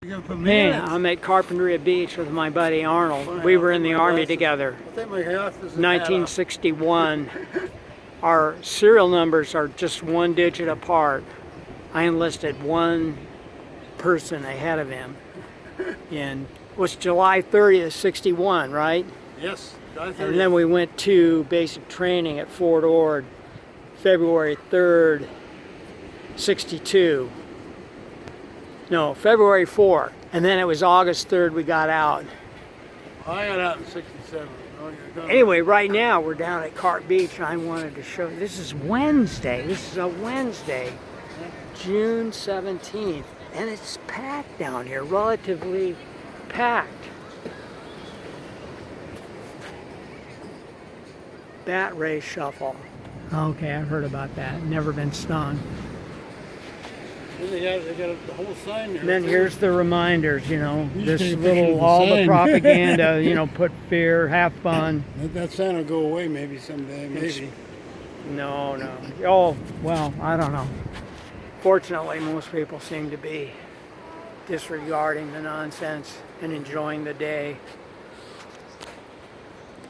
Hey, I'm at Carpinteria Beach with my buddy Arnold. We were in the Army together. 1961. Our serial numbers are just one digit apart. I enlisted one person ahead of him. And it was July 30th, 61, right? Yes, July 30th. And then we went to basic training at Fort Ord, February 3rd, 62. No, February 4th. And then it was August 3rd we got out. I got out in 67. Anyway, right now we're down at Carp Beach and I wanted to show you. This is Wednesday. This is a Wednesday, June 17th. And it's packed down here, relatively packed. Bat ray shuffle. Okay, I've heard about that. Never been stung. They got the whole sign there. And then here's the reminders, you know, this take a picture of little, the all the sign. propaganda, you know, put fear, have fun. That sign will go away maybe someday, maybe. No. Oh, well, I don't know. Fortunately, most people seem to be disregarding the nonsense and enjoying the day.